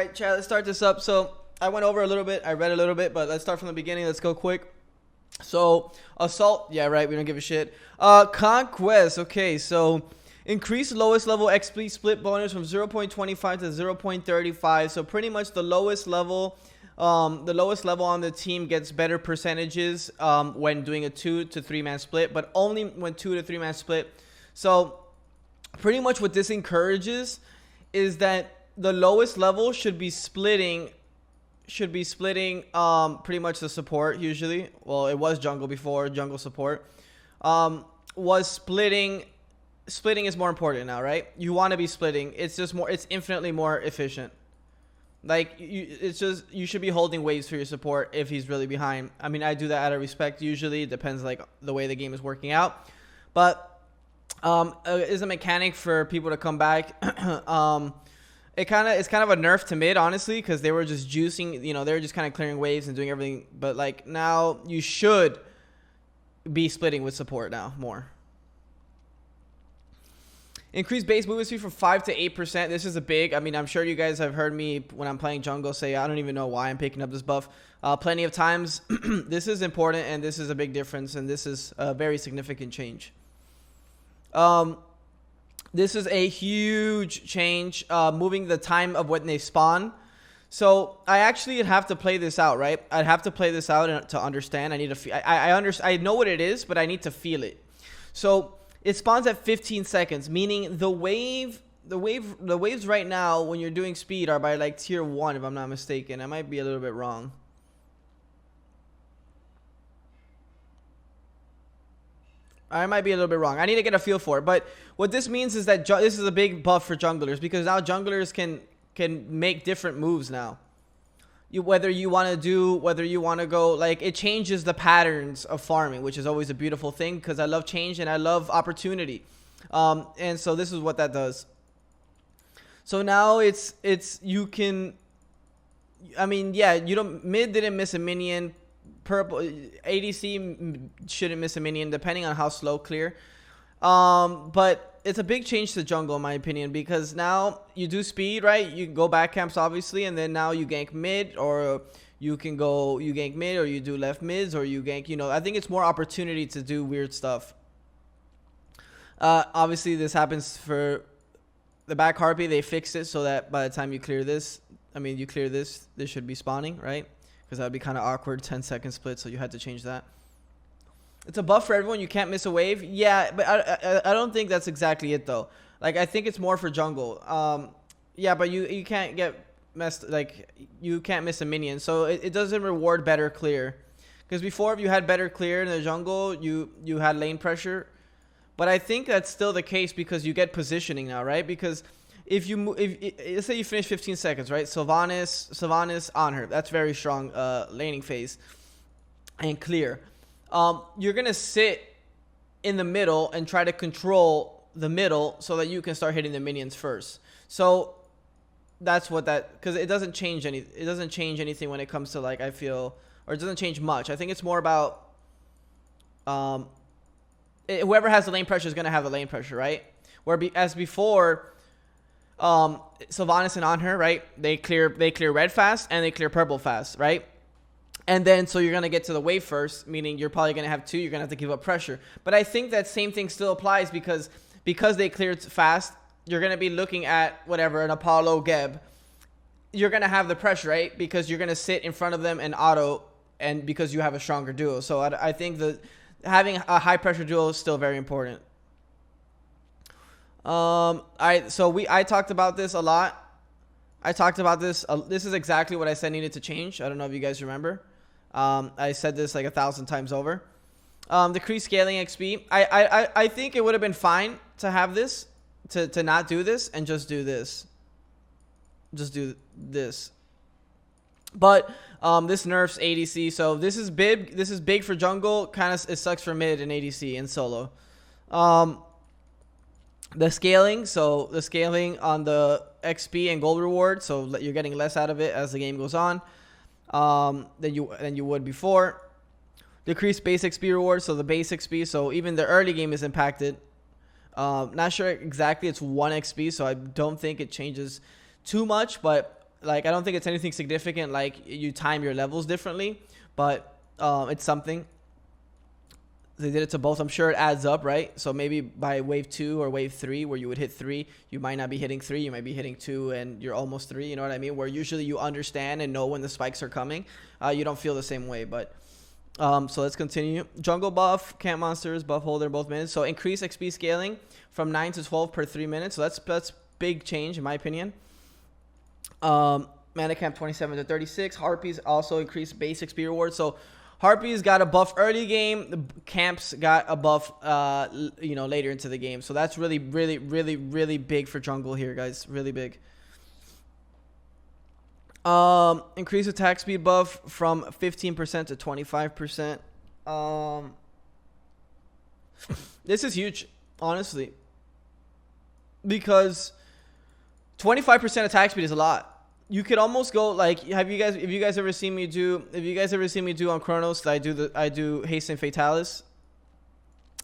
right, Chad, let's start this up. So I went over a little bit. I read a little bit, but let's start from the beginning. Let's go quick. So Assault. Yeah, right. We don't give a shit. Conquest. Okay, so increase lowest level XP split bonus from 0.25 to 0.35. So pretty much the lowest level on the team gets better percentages when doing a 2 to 3 man split, but only when 2 to 3 man split. So pretty much what this encourages is that the lowest level should be splitting pretty much the support usually. Well, it was jungle before, jungle support. Was splitting is more important now, right? You want to be splitting. It's just more, it's infinitely more efficient. Like you should be holding waves for your support if he's really behind. I mean, I do that out of respect usually. It depends like the way the game is working out. But is a mechanic for people to come back. It's kind of a nerf to mid, honestly, because they were just juicing, they were just kind of clearing waves and doing everything. But like now you should be splitting with support now more. Increase base movement speed from 5 to 8%. This is a big, I mean, I'm sure you guys have heard me when I'm playing jungle say, I don't even know why I'm picking up this buff plenty of times. This is important, and this is a big difference, and this is a very significant change. This is a huge change, moving the time of when they spawn. So I actually have to play this out, right? I'd have to play this out to understand. I need to I know what it is, but I need to feel it. So it spawns at 15 seconds, meaning the waves right now when you're doing speed are by like tier 1, if I'm not mistaken. I might be a little bit wrong. I might be a little bit wrong. I need to get a feel for it. But what this means is that this is a big buff for junglers, because now junglers can make different moves now. Whether you want to go, like, it changes the patterns of farming, which is always a beautiful thing, because I love change and I love opportunity. And so this is what that does. So now you can, I mean, yeah, mid didn't miss a minion. Purple ADC shouldn't miss a minion depending on how slow clear. But it's a big change to jungle in my opinion, because now you do speed, right? You can go back camps obviously, and then now you gank mid, or you gank mid, or you do left mids, or you gank, I think it's more opportunity to do weird stuff. Obviously this happens for the back harpy. They fixed it so that by the time you clear this, this should be spawning, right? Because that would be kind of awkward, 10-second split, so you had to change that. It's a buff for everyone. You can't miss a wave. Yeah, but I don't think that's exactly it, though. Like, I think it's more for jungle. Yeah, but you can't get messed, like, you can't miss a minion. So it doesn't reward better clear. Because before, if you had better clear in the jungle, you had lane pressure. But I think that's still the case because you get positioning now, right? Because if let's say you finish 15 seconds, right? Sylvanas on her. That's very strong laning phase and clear. You're going to sit in the middle and try to control the middle so that you can start hitting the minions first. So that's what because it doesn't change anything when it comes to, like, I feel, or it doesn't change much. I think it's more about whoever has the lane pressure is going to have the lane pressure, right? As before, Sylvanas and on her, right? They clear red fast and they clear purple fast, right? And then so you're gonna get to the wave first, meaning you're probably gonna have 2. You're gonna have to give up pressure. But I think that same thing still applies because they cleared fast. You're gonna be looking at whatever, an Apollo Geb. You're gonna have the pressure, right? Because you're gonna sit in front of them and auto, and because you have a stronger duo. So I think that having a high pressure duo is still very important. Alright, so I talked about this a lot. I talked about this. This is exactly what I said needed to change. I don't know if you guys remember. I said this like 1,000 times over. Decrease scaling XP. I think it would have been fine to have this, to not do this and just do this. Just do this. But this nerfs ADC, so this is big. This is big for jungle. Kind of it sucks for mid and ADC and solo. The scaling, so the scaling on the XP and gold reward, so you're getting less out of it as the game goes on than you would before. Decrease base XP reward, so the base XP, so even the early game is impacted. Not sure exactly, it's 1 XP, so I don't think it changes too much, but Like, I don't think it's anything significant, like you time your levels differently, but it's something. They did it to both. I'm sure it adds up, right? So maybe by wave 2 or wave 3, where you would hit 3, you might not be hitting 3. You might be hitting 2 and you're almost 3. You know what I mean? Where usually you understand and know when the spikes are coming. You don't feel the same way. But so let's continue. Jungle buff, camp monsters, buff holder, both minutes. So increase XP scaling from 9 to 12 per 3 minutes. So that's big change in my opinion. Mana camp 27 to 36. Harpies also increase base XP reward. So Harpies got a buff early game. The camps got a buff, later into the game. So that's really, really, really, really big for jungle here, guys. Really big. Increase attack speed buff from 15% to 25%. This is huge, honestly, because 25% attack speed is a lot. You could almost go like, if you guys ever seen me do on Chronos, I do Hasten Fatalis.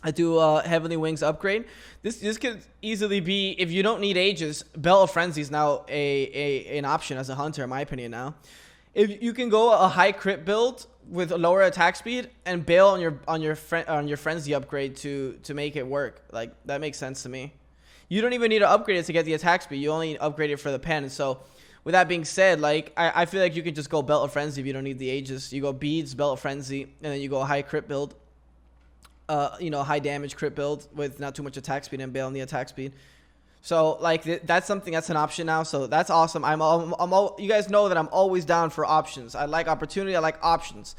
I do Heavenly Wings upgrade. This could easily be, if you don't need Aegis, Belt of Frenzy is now an option as a hunter, in my opinion now. If you can go a high crit build with a lower attack speed and bail on your Frenzy upgrade to make it work, like that makes sense to me. You don't even need to upgrade it to get the attack speed. You only upgrade it for the pen. So with that being said, like I feel like you can just go Belt of Frenzy if you don't need the Aegis. You go Beads, Belt of Frenzy, and then you go a high crit build. High damage crit build with not too much attack speed and bail on the attack speed. So like that's an option now. So that's awesome. You guys know that I'm always down for options. I like opportunity. I like options.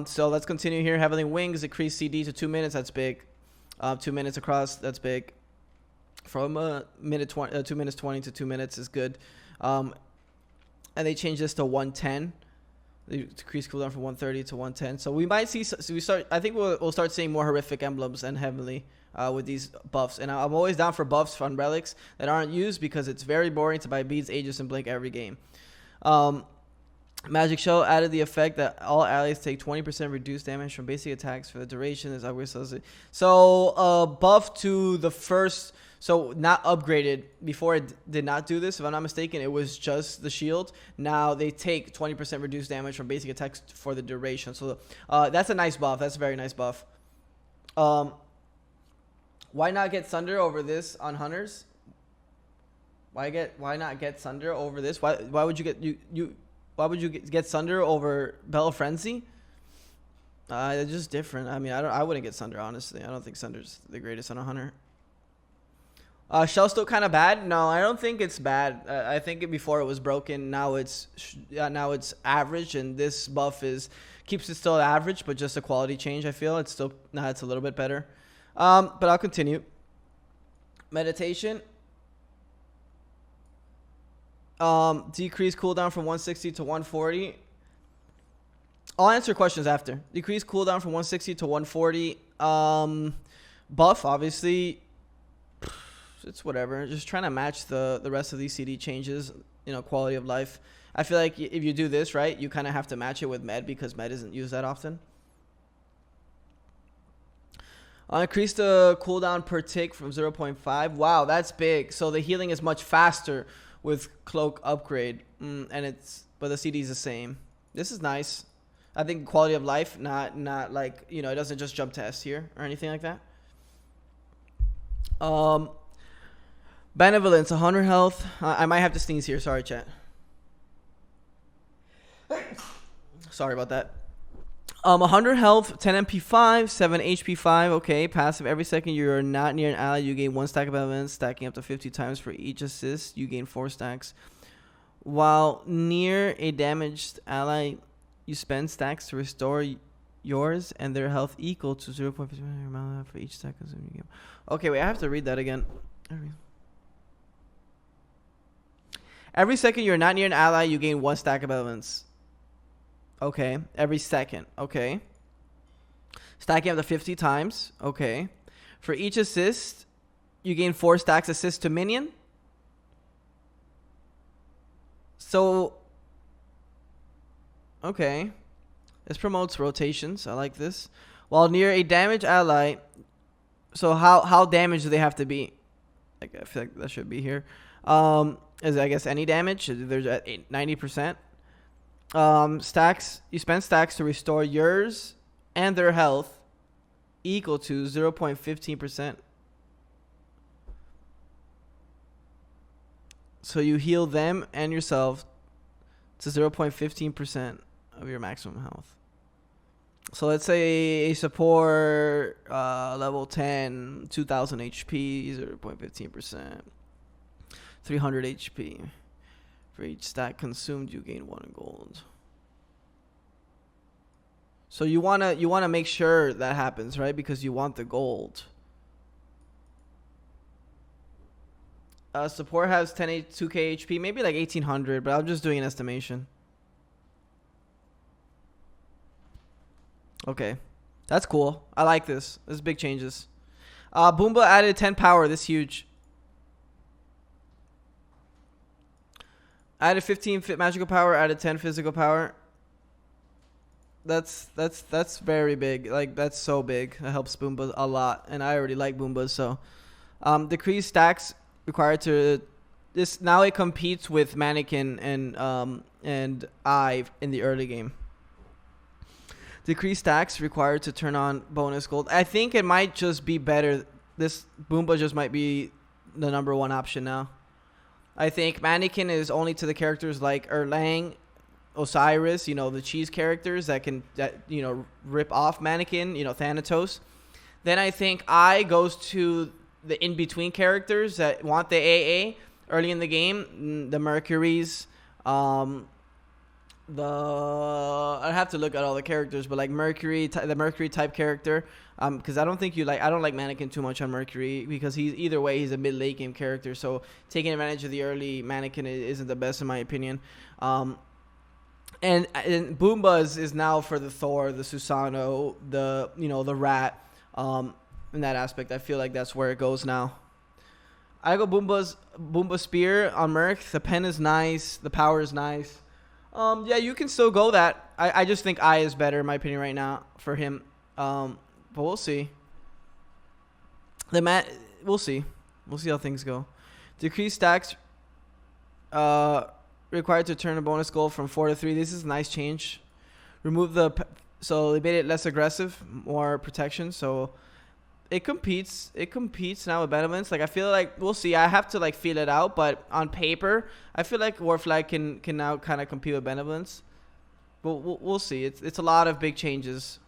So let's continue here. Heavenly Wings, increase CD to 2 minutes. That's big. 2 minutes across. That's big. From 2 minutes 20 to 2 minutes is good. And they changed this to 110. They decrease cooldown from 130 to 110. So we might see. I think we'll start seeing more horrific emblems and heavenly with these buffs. And I'm always down for buffs on relics that aren't used because it's very boring to buy beads, Aegis, and blink every game. Magic Shell added the effect that all allies take 20% reduced damage from basic attacks for the duration. So buff to the first. So not upgraded. Before it did not do this. If I'm not mistaken, it was just the shield. Now they take 20% reduced damage from basic attacks for the duration. So that's a nice buff. That's a very nice buff. Why not get Sunder over this on Hunters? Why not get Sunder over this? Why would you get Sunder over Bell of Frenzy? It's just different. I mean, I wouldn't get Sunder, honestly. I don't think Sunder's the greatest on a Hunter. Shell's still kind of bad. No, I don't think it's bad. I think before it was broken. Now it's average, and this buff keeps it still average, but just a quality change. I feel it's a little bit better. But I'll continue. Meditation. Decrease cooldown from 160 to 140. I'll answer questions after. Decrease cooldown from 160 to 140. Buff, obviously. It's whatever. Just trying to match the rest of these CD changes, quality of life. I feel like if you do this, right, you kind of have to match it with med because med isn't used that often. Increase the cooldown per tick from 0.5. Wow, that's big. So the healing is much faster with Cloak upgrade. But the CD is the same. This is nice. I think quality of life, not like, it doesn't just jump to S here or anything like that. Benevolence, 100 health. I might have to sneeze here. Sorry, chat. Sorry about that. 100 health, 10 MP5, 7 HP5. Okay, passive. Every second you're not near an ally, you gain 1 stack of evidence, stacking up to 50 times for each assist. You gain 4 stacks. While near a damaged ally, you spend stacks to restore yours and their health equal to 0.5 for each stack. Okay, wait, I have to read that again. Every second you're not near an ally, you gain 1 stack of elements. Okay. Every second. Okay. Stacking up to 50 times. Okay. For each assist, you gain 4 stacks assist to minion. So, okay. This promotes rotations. I like this. While near a damaged ally, so how damaged do they have to be? Like, I feel like that should be here. is, I guess, any damage. There's at 90%. Stacks. You spend stacks to restore yours and their health equal to 0.15%. So you heal them and yourself to 0.15% of your maximum health. So let's say a support level 10, 2000 HP, 0.15%, 300 HP. For each stack consumed, you gain 1 gold. So you wanna make sure that happens, right? Because you want the gold. Support has 2k HP, maybe like 1800, but I'm just doing an estimation. Okay, that's cool. I like this. This is big changes. Boomba added 10 power. This is huge. Added 15 magical power. Added 10 physical power. That's very big. Like, that's so big. That helps Boomba a lot, and I already like Boomba. So, decreased stacks required to this. Now it competes with Mannequin and Eye in the early game. Decreased stacks required to turn on bonus gold. I think it might just be better. This Boomba just might be the #1 option now. I think Mannequin is only to the characters like Erlang, Osiris, the cheese characters that rip off Mannequin, Thanatos. Then I think I goes to the in-between characters that want the AA early in the game, the Mercuries, I have to look at all the characters, but like Mercury, the Mercury type character, because I don't like Mannequin too much on Mercury, because either way he's a mid late game character, so taking advantage of the early Mannequin isn't the best in my opinion. And Boomba is now for the Thor, the Susano, the Rat. In that aspect, I feel like that's where it goes now. I go Boomba Spear on Merc. The pen is nice. The power is nice. Yeah, you can still go that. I just think I is better in my opinion right now for him. But we'll see. We'll see. We'll see how things go. Decrease stacks. Required to turn a bonus gold from 4 to 3. This is a nice change. Remove so they made it less aggressive, more protection. So it competes now with Benevolence. Like, I feel like we'll see. I have to feel it out, but on paper, I feel like Warflag can now kind of compete with Benevolence. But we'll see. It's a lot of big changes.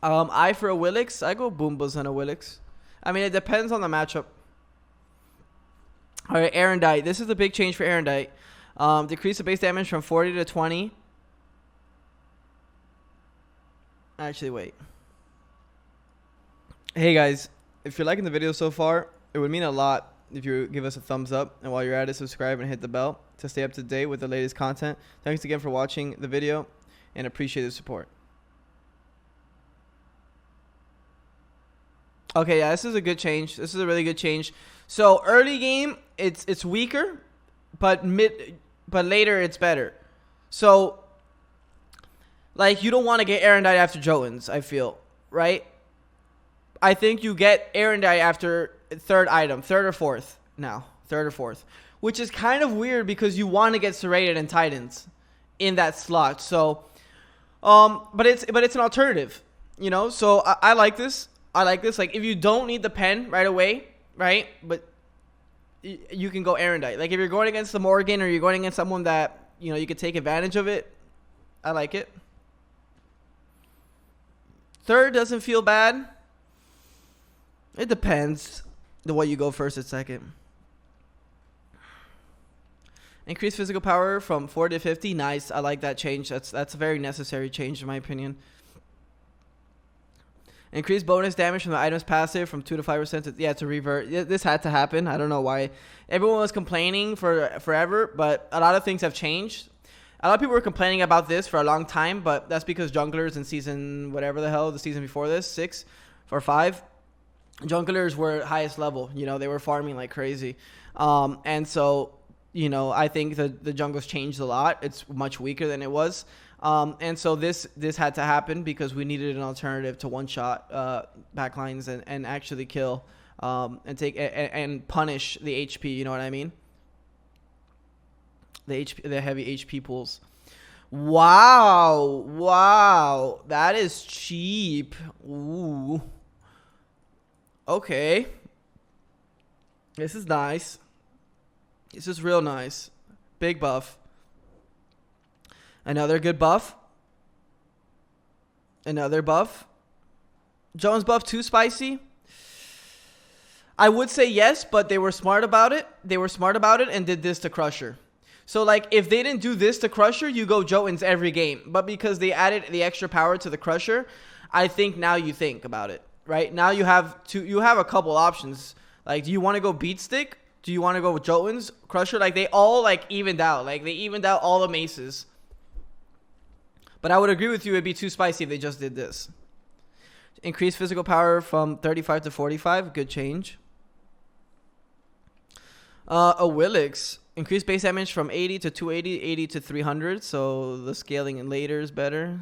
I for a Willix, I go Boombas and a Willix. I mean, it depends on the matchup. All right, Erendite. This is a big change for Erendite. Decrease the base damage from 40 to 20. Actually, wait. Hey guys, if you're liking the video so far, it would mean a lot if you give us a thumbs up, and while you're at it, subscribe and hit the bell to stay up to date with the latest content. Thanks again for watching the video, and appreciate the support. Okay, yeah, this is a good change. This is a really good change. So early game, it's weaker, but later it's better. So you don't want to get Erendite after Jotuns, I feel, right? I think you get Erendite after third or fourth now. Third or fourth. Which is kind of weird because you want to get Serrated and Titans in that slot. So, but it's an alternative, So I like this. Like, if you don't need the pen right away, right? But you can go Erendite. Like, if you're going against the Morgan or you're going against someone that, you could take advantage of it, I like it. Third doesn't feel bad. It depends the way you go first and second. Increase physical power from 40 to 50. Nice. I like that change. That's a very necessary change in my opinion. Increase bonus damage from the item's passive from 2 to 5%. To revert. This had to happen. I don't know why. Everyone was complaining for forever, but a lot of things have changed. A lot of people were complaining about this for a long time, but that's because junglers in season whatever the hell, the season before this, 6 or 5, junglers were highest level. They were farming like crazy. And so, I think the jungle's changed a lot. It's much weaker than it was. And so this had to happen because we needed an alternative to one-shot backlines and actually kill and take and punish the HP. You know what I mean? the heavy HP pulls. Wow. Wow. That is cheap. Ooh. Okay. This is nice. This is real nice. Big buff. Another good buff. Another buff. Jones buff too spicy? I would say yes, but they were smart about it. They were smart about it and did this to Crusher. So, like, if they didn't do this to Crusher, you go Jotuns every game. But because they added the extra power to the Crusher, I think now you think about it, right? Now you have a couple options. Like, do you want to go Beat Stick? Do you want to go with Jotuns, Crusher? Like, they all, like, evened out. Like, they evened out all the maces. But I would agree with you, it'd be too spicy if they just did this. Increase physical power from 35 to 45. Good change. A Willix. Increase base damage from 80 to 280, 80 to 300. So the scaling in later is better.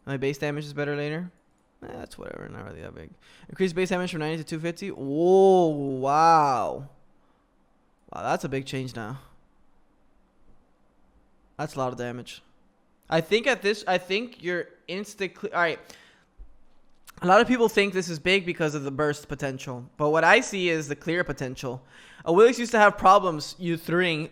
My base damage is better later. That's whatever. Not really that big. Increase base damage from 90 to 250. Whoa, wow. Wow, that's a big change now. That's a lot of damage. I think you're all right. A lot of people think this is big because of the burst potential. But what I see is the clear potential. A Willix used to have problems you throwing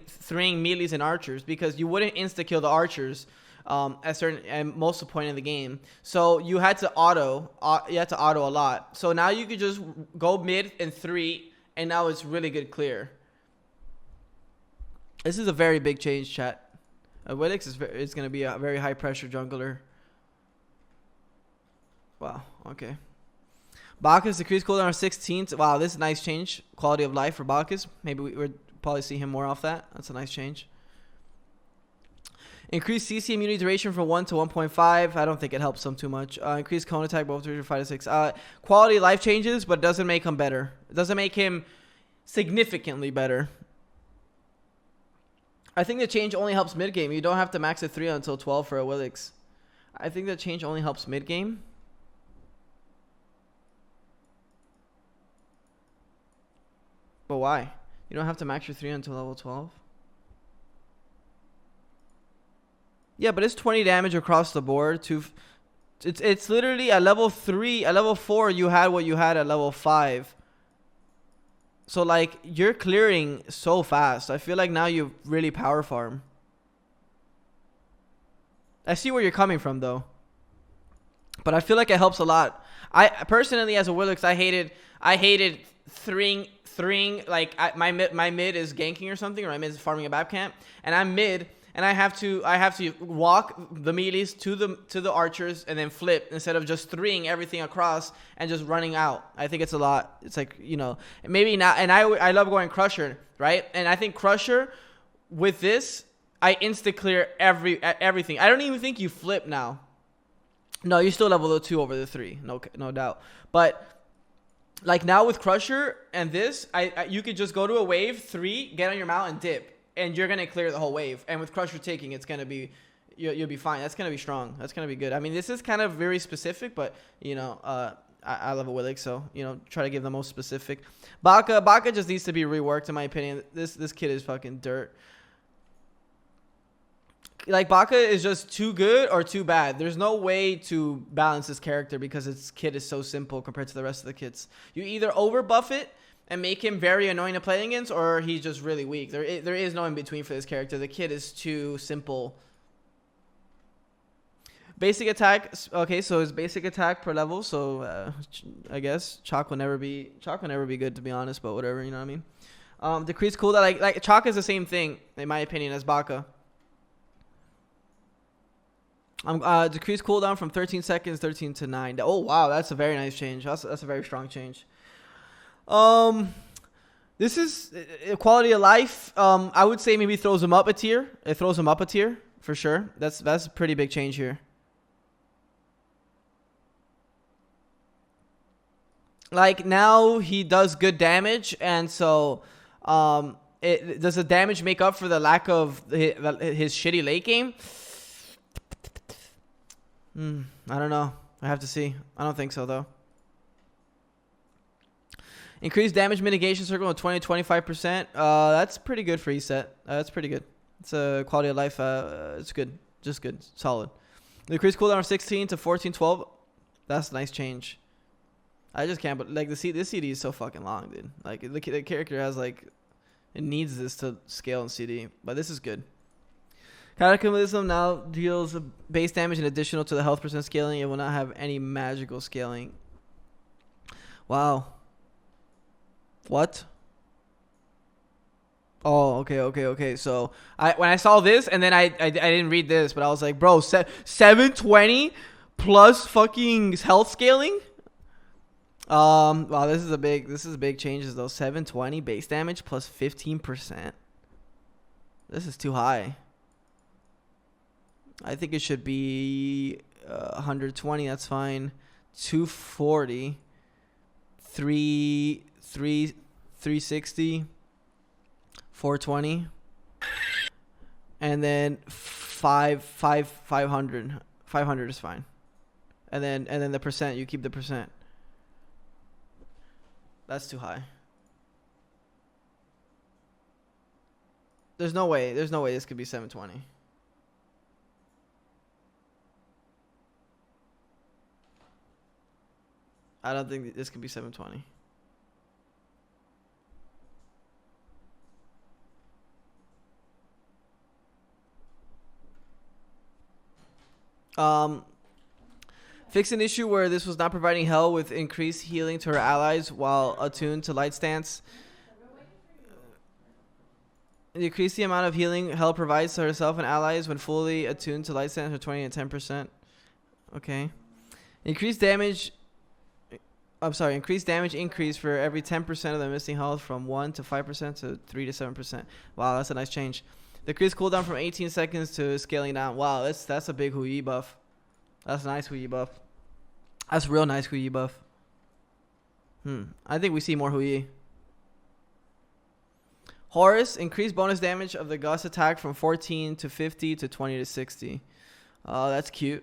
melees and archers because you wouldn't insta-kill the archers at most of the point in the game. So you had to auto a lot. So now you could just go mid and 3, and now it's really good clear. This is a very big change, chat. Willix is going to be a very high pressure jungler. Wow, okay. Bacchus decreased cooldown 16th. Wow, this is a nice change. Quality of life for Bacchus. Maybe we would probably see him more off that. That's a nice change. Increased CC immunity duration from 1 to 1.5. I don't think it helps them too much. Increased cone attack both 3 to 5 to 6. Quality of life changes, but doesn't make him better. It doesn't make him significantly better. I think the change only helps mid game. You don't have to max at 3 until 12 for a Willix. I think the change only helps mid game. But why? You don't have to max your 3 until level 12? Yeah, but it's 20 damage across the board. It's literally at level 3, at level 4 you had what you had at level 5. So, like, you're clearing so fast. I feel like now you really power farm. I see where you're coming from, though. But I feel like it helps a lot. I personally, as a Willix, I hated threeing. Like, my mid is ganking or something, or my mid is farming a bap camp, and I'm mid, and I have to walk the melees to the archers and then flip instead of just threeing everything across and just running out. I think it's a lot. It's like, you know, maybe not. And I love going Crusher, right? And I think Crusher with this, I insta clear everything. I don't even think you flip now. No, you still level 2 over the 3, no doubt. But like now with Crusher and this, you could just go to a wave 3, get on your mount and dip. And you're going to clear the whole wave. And with Crusher taking, it's going to be, you'll be fine. That's going to be strong. That's going to be good. I mean, this is kind of very specific, but, you know, I love a Willix, so, you know, try to give the most specific. Baka just needs to be reworked, in my opinion. This kid is fucking dirt. Like, Baka is just too good or too bad. There's no way to balance this character because his kit is so simple compared to the rest of the kits. You either overbuff it and make him very annoying to play against, or he's just really weak. There is no in between for this character. The kid is too simple. Basic attack. Okay, so his basic attack per level. So I guess Chalk will never be good, to be honest. But whatever, you know what I mean. Decreased cooldown. Like Chalk is the same thing in my opinion as Baka. Decreased cooldown from 13 seconds, 13 to 9. Oh wow, that's a very nice change. That's a very strong change. This is quality of life. I would say maybe throws him up a tier. It throws him up a tier for sure. That's a pretty big change here. Like now he does good damage, and so does the damage make up for the lack of his shitty late game? I don't know. I have to see. I don't think so though. Increased damage mitigation circle with 20-25%. That's pretty good for reset. That's pretty good. It's a quality of life. It's good. Just good. Solid. The increased cooldown from 16 to 14, 12. That's a nice change. I just can't. But like this CD is so fucking long, dude. Like the character has like, it needs this to scale in CD. But this is good. Cataclysm now deals base damage and additional to the health percent scaling. It will not have any magical scaling. Wow. What? Oh, okay. So when I saw this, and then I didn't read this, but I was like, bro, 720 plus fucking health scaling. Wow, this is big changes though. 720 base damage plus 15%. This is too high. I think it should be 120. That's fine. 240. 360. 420, and then 500. 500 is fine, and then the percent, you keep the percent. That's too high. There's no way this could be 720. I don't think this could be 720. Fix an issue where this was not providing hell with increased healing to her allies while attuned to light stance. Decrease the amount of healing hell provides to herself and allies when fully attuned to light stance for 20 and 10%. Okay. Increased damage increase for every 10% of the missing health from 1 to 5% to 3 to 7%. Wow, that's a nice change. Decrease cooldown from 18 seconds to scaling down. Wow, that's a big Hu Yi buff. That's a nice Hu Yi buff. That's real nice Hu Yi buff. I think we see more Hu Yi. Horus, increased bonus damage of the Gust attack from 14 to 50 to 20 to 60. That's cute.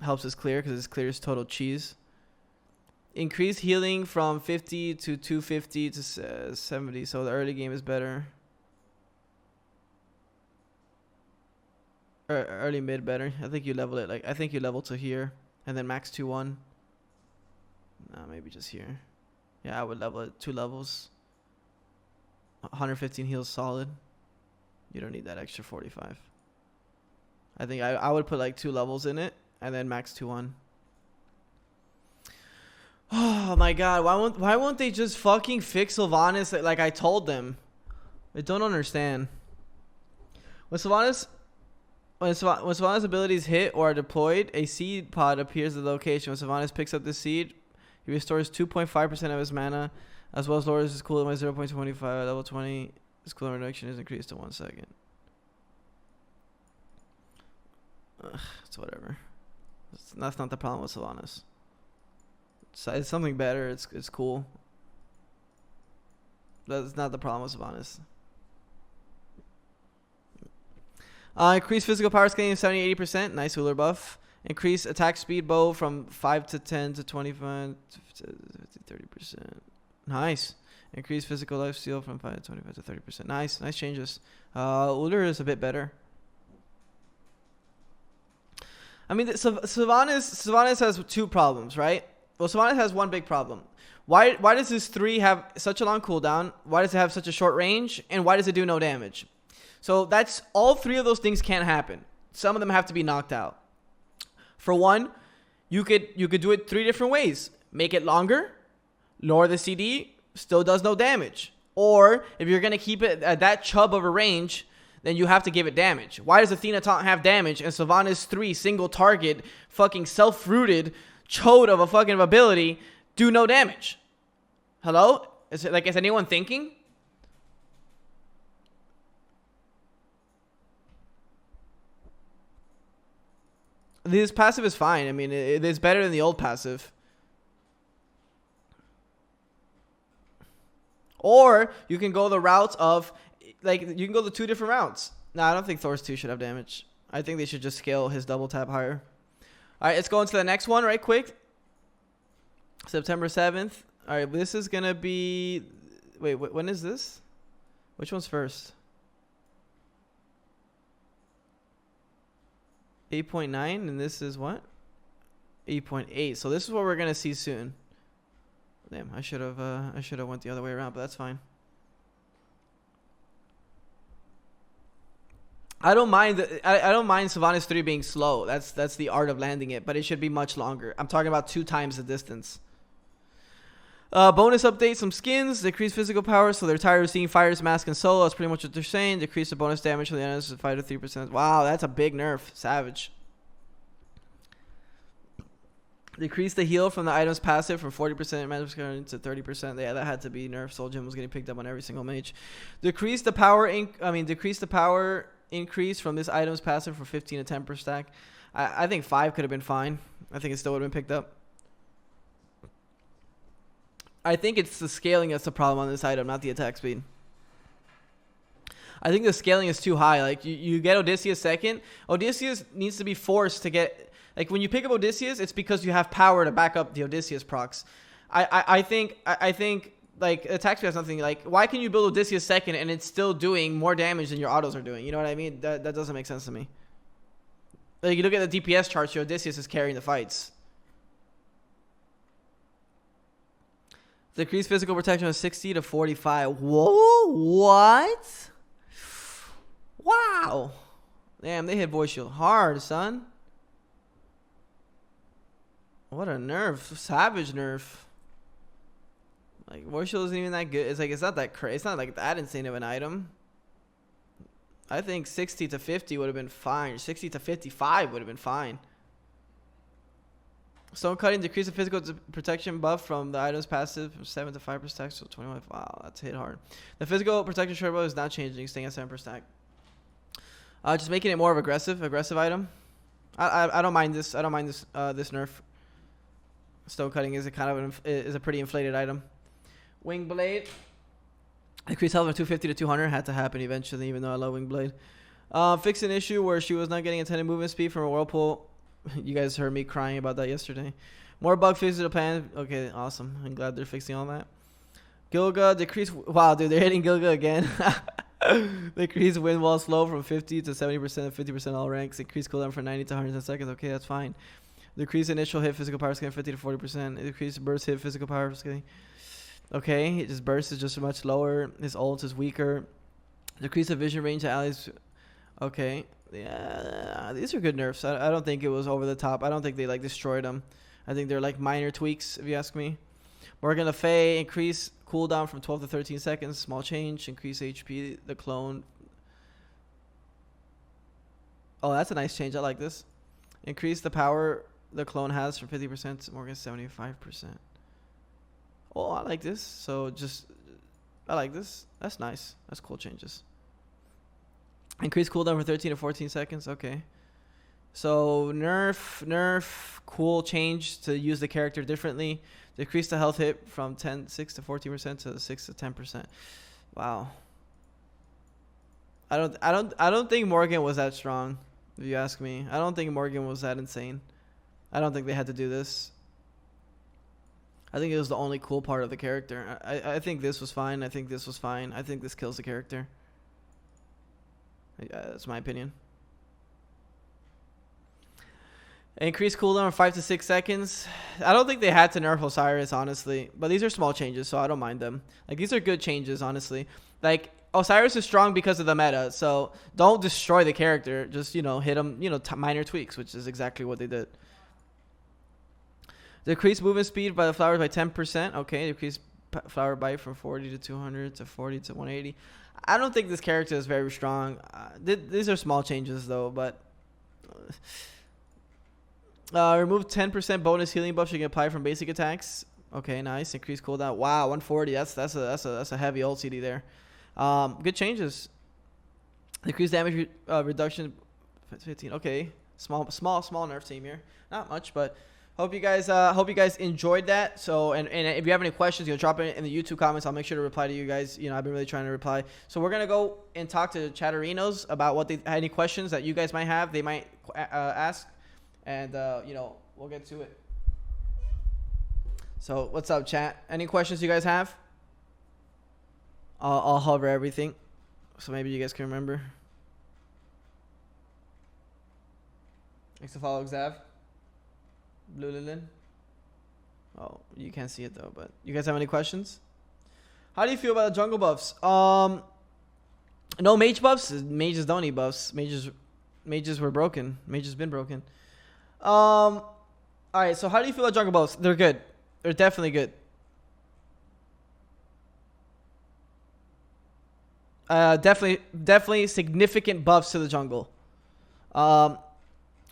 Helps us clear because his clear is total cheese. Increased healing from 50 to 250 to 70. So the early game is better. Early mid better. I think you level it I think you level to here and then max 2-1. Nah, maybe just here. Yeah, I would level it 2 levels. 115 heals solid. You don't need that extra 45. I think I would put like 2 levels in it and then max 2-1. Oh my god, why won't they just fucking fix Sylvanas like I told them? I don't understand. When Sylvanas abilities hit or are deployed, a seed pod appears at the location. When Sylvanas picks up the seed, he restores 2.5% of his mana, as well as lowers his cooldown by 0.25 at level 20. His cooldown reduction is increased to 1 second. It's whatever. That's not the problem with Sylvanas. It's something better. It's cool. That's not the problem with Sylvanas. Increase physical power scaling 70-80%. Nice Uller buff. Increase attack speed bow from 5 to 10 to 25 to 30%. Nice. Increase physical life steal from 5 to 25 to 30%. Nice changes. Uller is a bit better. I mean, Sylvanas has 2 problems, right? Well, Sylvanas has 1 big problem. Why does this 3 have such a long cooldown? Why does it have such a short range? And why does it do no damage? So that's all 3 of those things can't happen. Some of them have to be knocked out. For one, you could do it 3 different ways. Make it longer, lower the CD, still does no damage. Or if you're gonna keep it at that chub of a range, then you have to give it damage. Why does Athena Taunt have damage and Sylvanas 3 single target fucking self-rooted chode of a fucking ability do no damage? Hello? Is anyone thinking? This passive is fine. I mean, it's better than the old passive. Or you can go the routes of, you can go the 2 different routes. No, I don't think Thor's 2 should have damage. I think they should just scale his double tap higher. All right, let's go into the next one right quick. September 7th. All right, this is going to be... Wait, when is this? Which one's first? 8.9, and this is what? 8.8. So this is what we're gonna see soon. Damn, I should have went the other way around, but that's fine. I don't mind Sylvanas 3 being slow. That's the art of landing it, but it should be much longer. I'm talking about 2 times the distance. Bonus update, some skins. Decrease physical power, so they're tired of seeing fires, mask, and solo. That's pretty much what they're saying. Decrease the bonus damage from the enemies 5 to 3%. Wow, that's a big nerf. Savage. Decrease the heal from the item's passive from 40% magic to 30%. Yeah, that had to be nerfed. Soul Gem was getting picked up on every single mage. Decrease the power increase from this item's passive from 15 to 10 per stack. I think 5 could have been fine. I think it still would have been picked up. I think it's the scaling that's the problem on this item, not the attack speed. I think the scaling is too high. Like, you get Odysseus second. Odysseus needs to be forced to get... Like, when you pick up Odysseus, it's because you have power to back up the Odysseus procs. I think like, attack speed has nothing. Like, why can you build Odysseus second and it's still doing more damage than your autos are doing? You know what I mean? That doesn't make sense to me. Like, you look at the DPS charts, your Odysseus is carrying the fights. Decrease physical protection of 60 to 45. Whoa, what? Wow. Damn, they hit voice shield hard, son. What a nerf. Savage nerf. Like, voice shield isn't even that good. It's like, it's not that crazy. It's not like that insane of an item. I think 60 to 50 would have been fine. 60 to 55 would have been fine. Stone cutting, decrease the physical protection buff from the item's passive from 7 to 5 per stack, so 21. Wow, that's hit hard. The physical protection short bow is not changing, staying at 7 per stack. Just making it more of aggressive item. I don't mind this. I don't mind this this nerf. Stone cutting is a pretty inflated item. Wing blade, increase health from 250 to 200. Had to happen eventually, even though I love wing blade. Fix an issue where she was not getting intended movement speed from a whirlpool. You guys heard me crying about that yesterday. More bug fixes to the plan. Okay, awesome. I'm glad they're fixing all that. Gilga, decrease. Wow, dude, they're hitting Gilga again. Decrease wind wall slow from 50 to 70% and 50% all ranks. Increase cooldown from 90 to 110 seconds. Okay, that's fine. Decrease initial hit physical power scaling 50 to 40%. Decrease burst hit physical power scaling. Okay, his burst is just much lower. His ult is weaker. Decrease the vision range to allies. Okay. Yeah, these are good nerfs. I don't think it was over the top. I don't think they like destroyed them. I think they're like minor tweaks, if you ask me. Morgan Le Fay, increase cooldown from 12 to 13 seconds. Small change. Increase HP. The clone. Oh, that's a nice change. I like this. Increase the power the clone has from 50% to Morgan 75%. Oh, I like this. So I like this. That's nice. That's cool changes. Increase cooldown from 13 to 14 seconds. Okay. So nerf, cool change to use the character differently. Decrease the health hit from 6 to 14% to 6 to 10%. Wow. I don't think Morgan was that strong, if you ask me. I don't think Morgan was that insane. I don't think they had to do this. I think it was the only cool part of the character. I think this was fine. I think this was fine. I think this kills the character. That's my opinion. Increase cooldown from 5 to 6 seconds. I don't think they had to nerf Osiris, honestly. But these are small changes, so I don't mind them. Like, these are good changes, honestly. Like, Osiris is strong because of the meta, so don't destroy the character. Just, hit him, minor tweaks, which is exactly what they did. Decrease movement speed by the flowers by 10%. Okay, decrease flower bite from 40 to 200 to 40 to 180. I don't think this character is very strong. These are small changes, though, but... remove 10% bonus healing buff you can apply from basic attacks. Okay, nice. Increase cooldown. Wow, 140. That's a heavy ult CD there. Good changes. Decrease damage reduction 15. Okay, small nerf team here. Not much, but hope you guys enjoyed that. So and if you have any questions, drop it in the YouTube comments. I'll make sure to reply to you guys. I've been really trying to reply. So we're gonna go and talk to Chatterinos about any questions that you guys might have. They might ask. And, we'll get to it. So, what's up, chat? Any questions you guys have? I'll hover everything. So, maybe you guys can remember. Thanks to follow Xav. Blue Lilin. Oh, you can't see it though, but you guys have any questions? How do you feel about the jungle buffs? No mage buffs. Mages don't need buffs. Mages were broken. Mages been broken. All right. So how do you feel about jungle buffs? They're good. They're definitely good. Definitely significant buffs to the jungle.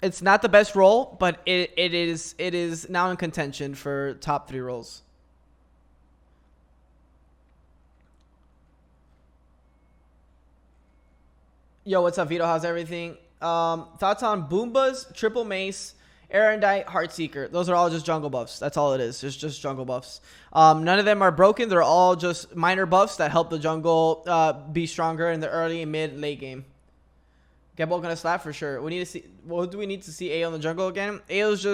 It's not the best role, but it is now in contention for top 3 roles. Yo, what's up, Vito? How's everything? Thoughts on Boombas, Triple Mace, Erendite, Heartseeker. Those are all just jungle buffs. That's all it is. It's just jungle buffs. None of them are broken. They're all just minor buffs that help the jungle be stronger in the early, mid, late game. Gebel gonna slap for sure. We need to see. What do we need to see AO in the jungle again? AO's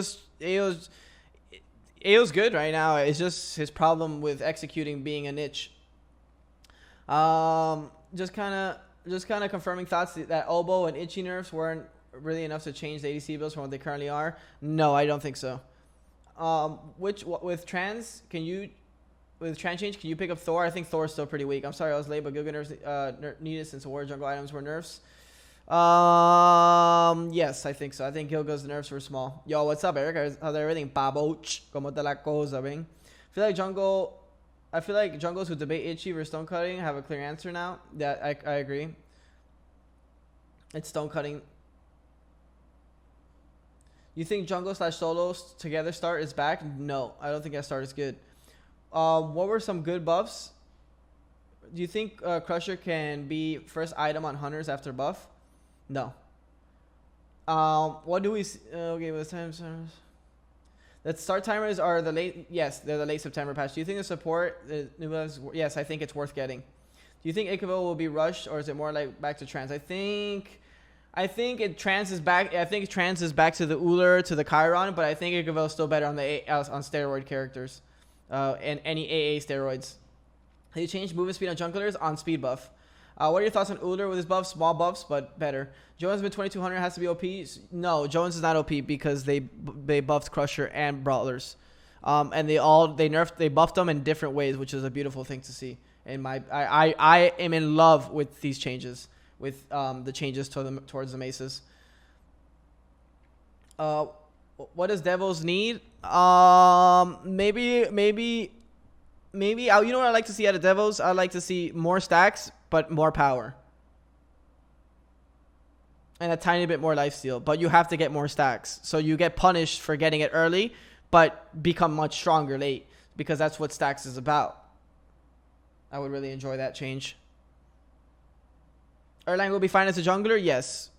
good right now. It's just his problem with executing being a niche. Just kind of confirming thoughts that Oboe and Itchy nerfs weren't really enough to change the ADC builds from what they currently are. No, I don't think so. With trans change, can you pick up Thor? I think Thor's still pretty weak. I'm sorry I was late, but Gilga nerfs needed since war jungle items were nerfs. Yes, I think so. I think Gilga's nerfs were small. Yo, what's up, Eric? How's everything? Baboch, como te la cosa, bing? I feel like jungles who debate Itchy versus stone cutting have a clear answer now. Yeah, I agree. It's stone cutting. You think jungle / solos together start is back? No, I don't think that start is good. What were some good buffs? Do you think Crusher can be first item on hunters after buff? No. What do we see? Okay, what time? The start timers are the late. Yes, they're the late September patch. Do you think the support? Yes, I think it's worth getting. Do you think Icaville will be rushed, or is it more like back to trans? I think trans is back. I think trans is back to the Uller, to the Chiron, but I think Icaville is still better on the on steroid characters, and any AA steroids. Have you changed movement speed on junglers on speed buff? What are your thoughts on Uller with his buffs? Small buffs, but better. Jones been 2200 has to be OP. No, Jones is not OP because they buffed Crusher and Brawlers, and they buffed them in different ways, which is a beautiful thing to see. And I am in love with these changes, with the changes towards the maces. What does Devils need? Maybe. You know what I like to see out of Devils? I like to see more stacks, but more power. And a tiny bit more lifesteal. But you have to get more stacks. So you get punished for getting it early, but become much stronger late. Because that's what stacks is about. I would really enjoy that change. Erlang will be fine as a jungler? Yes.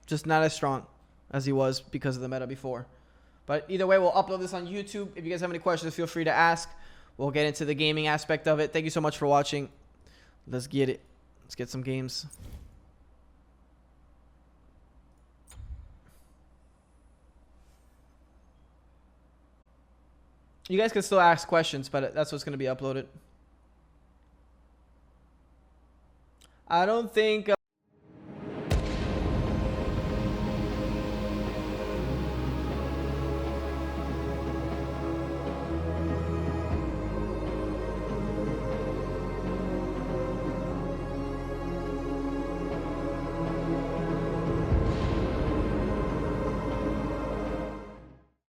Just not as strong as he was because of the meta before. But either way, we'll upload this on YouTube. If you guys have any questions, feel free to ask. We'll get into the gaming aspect of it. Thank you so much for watching. Let's get it. Let's get some games. You guys can still ask questions, but that's what's going to be uploaded. I don't think...